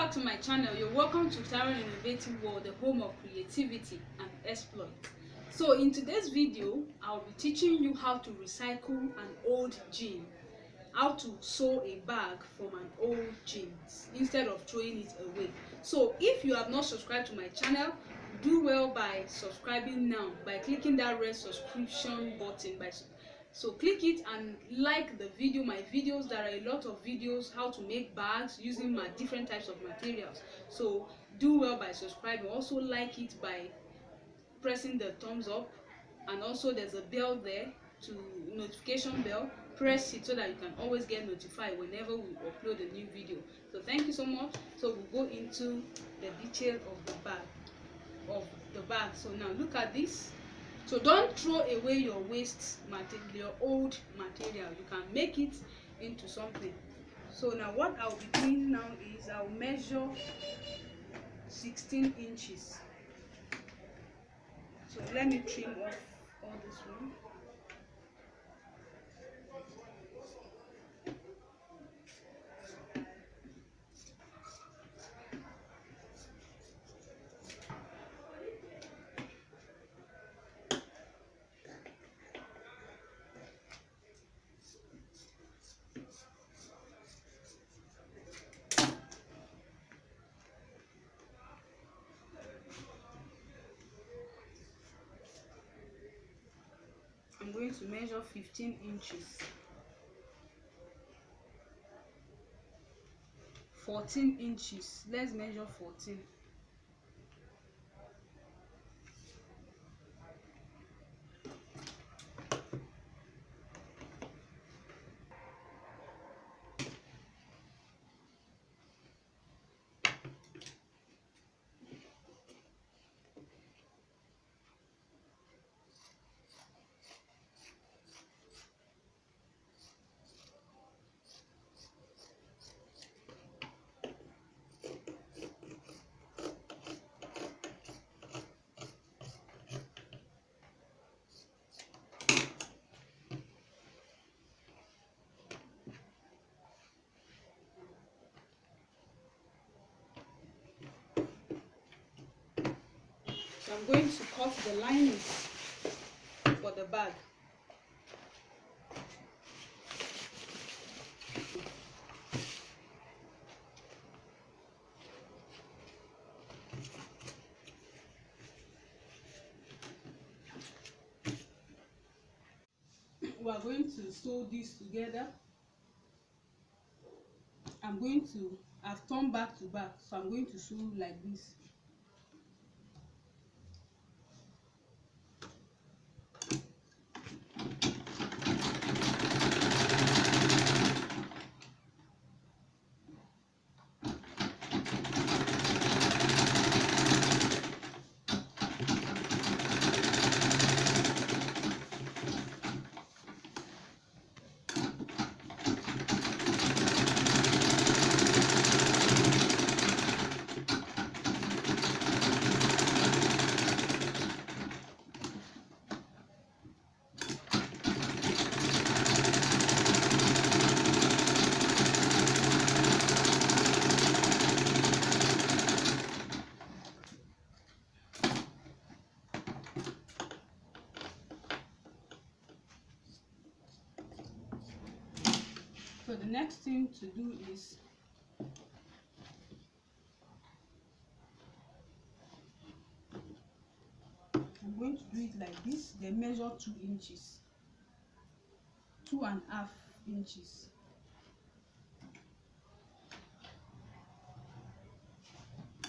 back to my channel. You're welcome to Taro Innovative World, the home of creativity and exploit. So in today's video, I'll be teaching you how to recycle an old jean, how to sew a bag from an old jeans instead of throwing it away. So if you have not subscribed to my channel, do well by subscribing now by clicking that red subscription button. So click it and like the video, my videos. There are a lot of videos how to make bags using my different types of materials. So do well by subscribing. Also like it by pressing the thumbs up, and also there's a bell there, to notification bell. Press it so that you can always get notified whenever we upload a new video. So thank you so much. So we'll go into the detail of the bag. So now look at this. So don't throw away your waste material, your old material. You can make it into something. So now what I'll be doing now is I'll measure 16 inches. So let me trim off all this one. I'm going to measure 15 inches. 14 inches. Let's measure 14. So I'm going to cut the lining for the bag. We are going to sew this together. I've turned back to back, so I'm going to sew like this. So the next thing to do is I'm going to do it like this. Then measure 2 inches, 2.5 inches.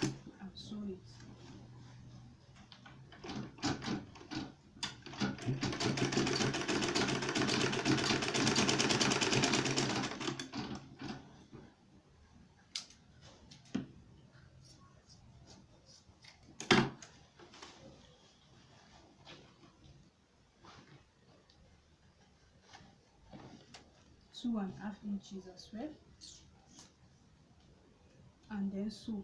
And sew it. Two and a half inches as well, and then sew.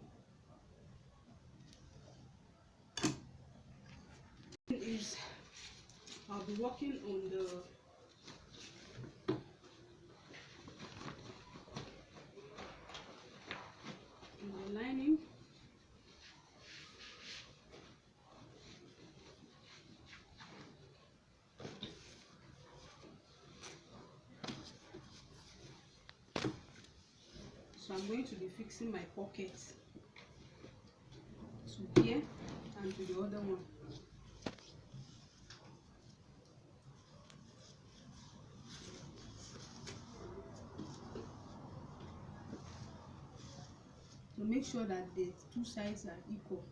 I'll be working on the line I'm going to be fixing my pockets to here and to the other one. So make sure that the two sides are equal.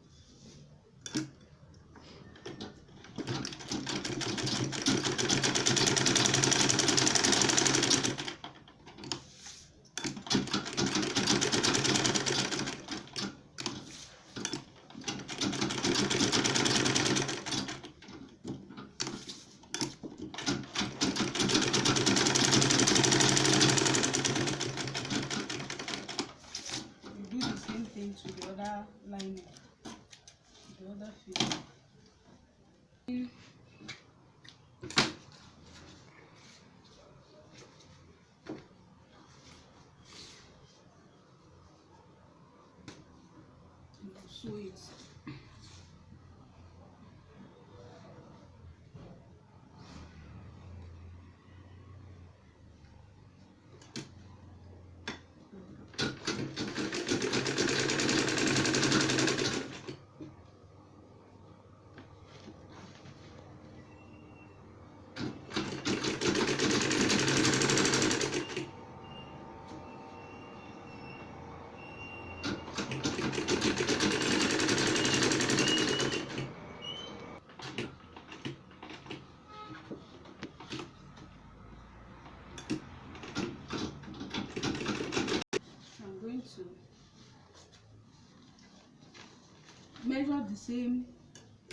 To the other lining, the other field. Sew it. I'm going to measure the same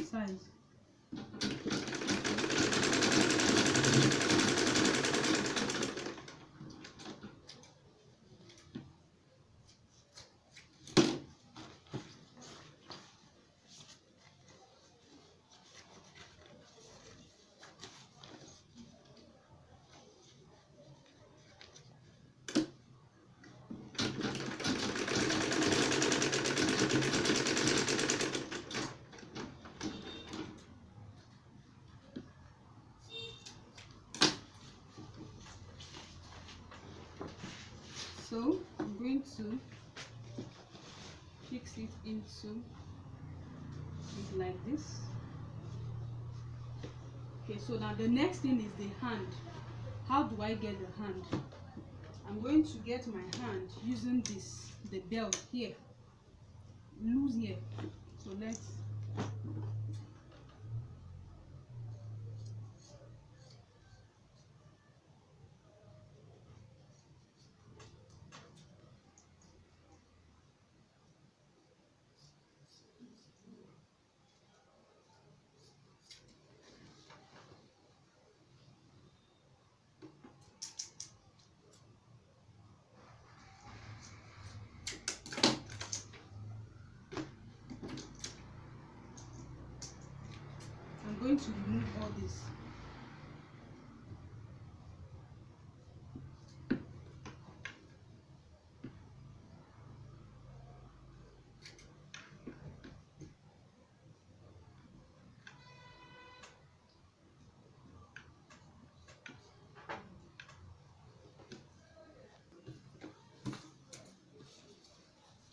size. So I'm going to fix it into it like this. Okay, so now the next thing is the hand. How do I get the hand? I'm going to get my hand using this, the belt here, loose here. So let's I'm going to remove all this.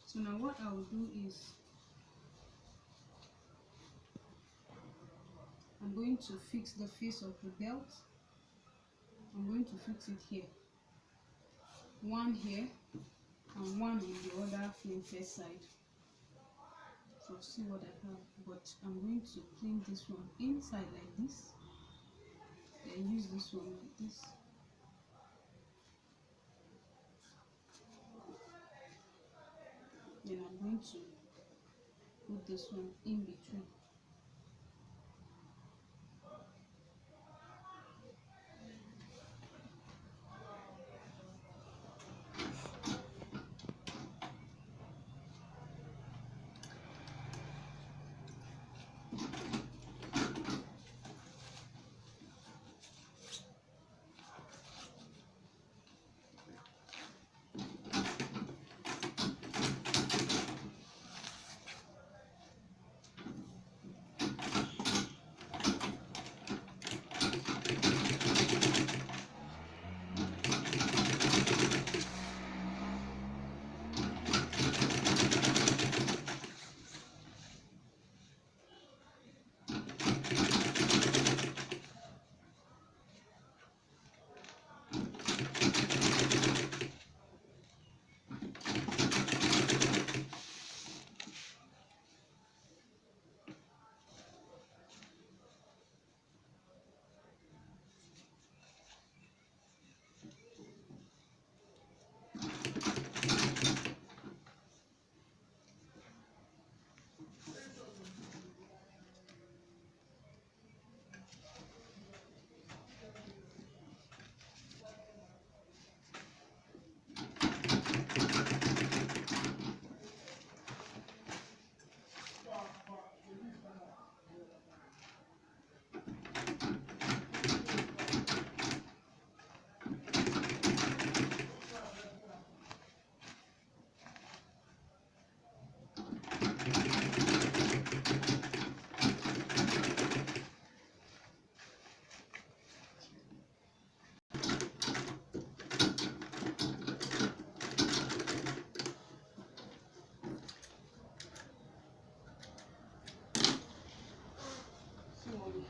So now what I will do is I'm going to fix the face of the belt. I'm going to fix it here. One here and one on the other first side. So see what I have. But I'm going to clean this one inside like this. Then use this one like this. Then I'm going to put this one in between.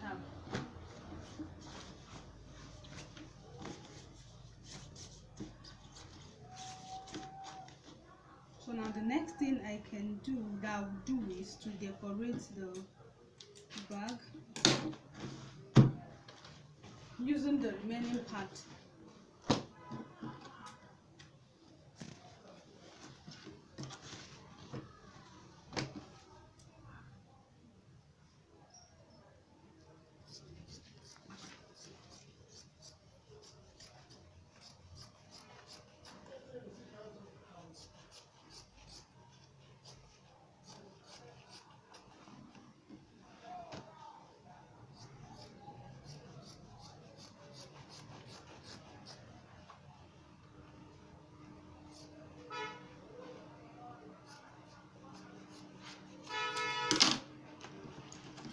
have. So now the next thing I can do, that I will do, is to decorate the bag using the remaining part.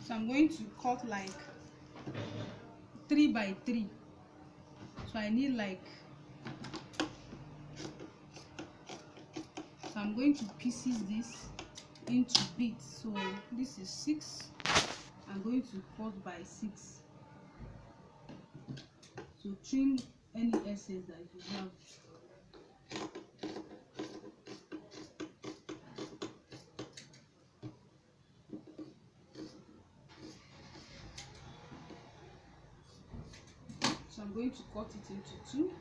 So I'm going to cut like 3 by 3. So I need like, so I'm going to pieces this into bits. So this is 6. I'm going to cut by 6. So trim any excess that you have. So I'm going to cut it into 2.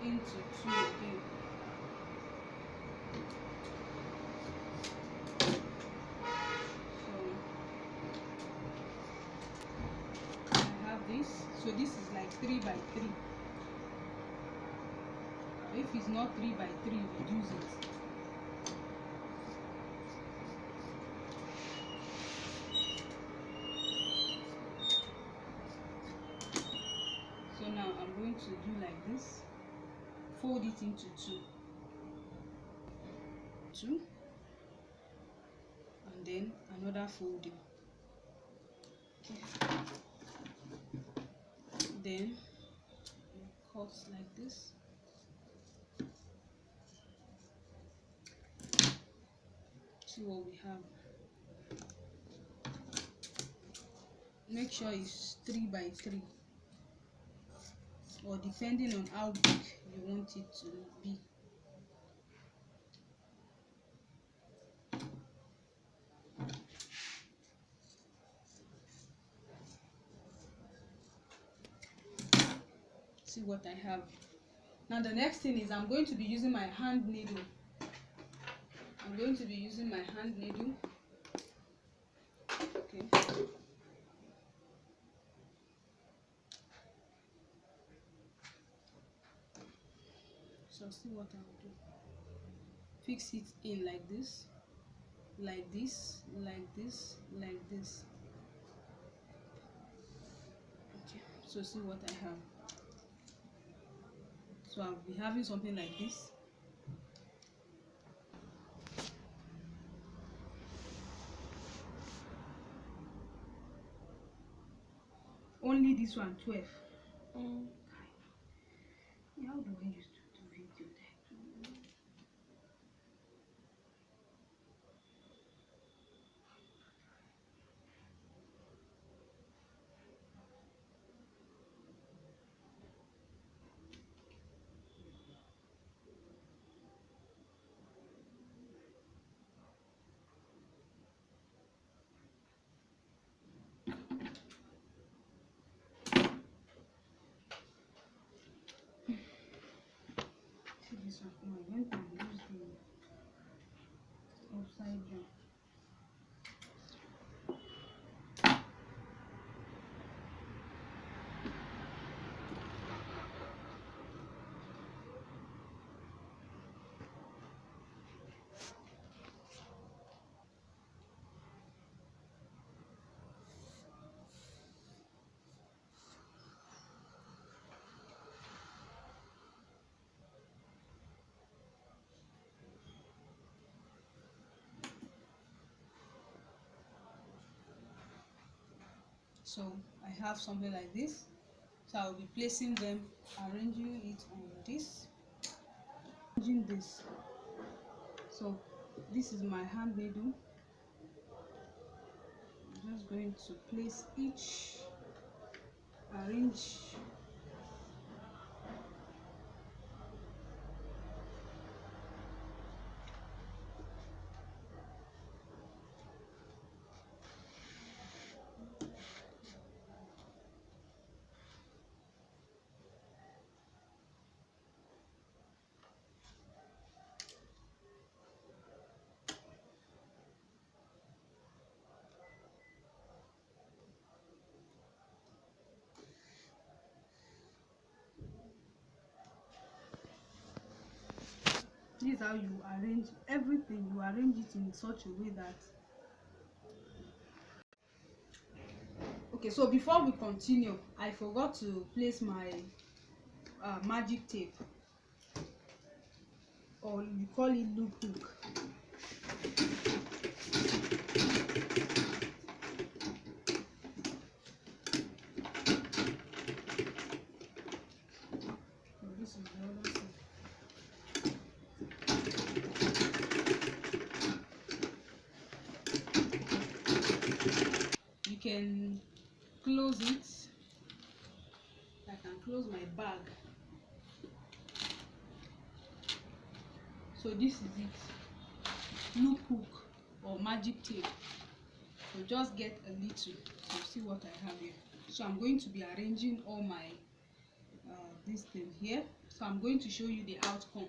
Into 2 again. So I have this. So this is like 3 by 3. If it's not 3 by 3, reduce it. So now I'm going to do like this. Fold it into 2, and then another folding. Then cut like this. See what we have. Make sure it's 3 by 3, or depending on how big you want it to be. See what I have. Now the next thing is I'm going to be using my hand needle. I'm going to be using my hand needle. Okay. So see what I'll do. Fix it in like this, like this, like this, like this. Okay. So see what I have. So I'll be having something like this. Only this one 12. How do I used to do video there? See this one. Oh, I went and used the upside down. So I have something like this. So I'll be placing them, arranging it on this, arranging this. So This is my hand needle. I'm just going to place each, arrange. This is how you arrange everything. You arrange it in such a way that, okay, so before we continue, I forgot to place my magic tape, or you call it loop hook. So this is the other side. You can close it. I can close my bag. So this is it, loop hook or magic tape. So just get a little. So you see what I have here. So I'm going to be arranging all my this thing here. So I'm going to show you the outcome.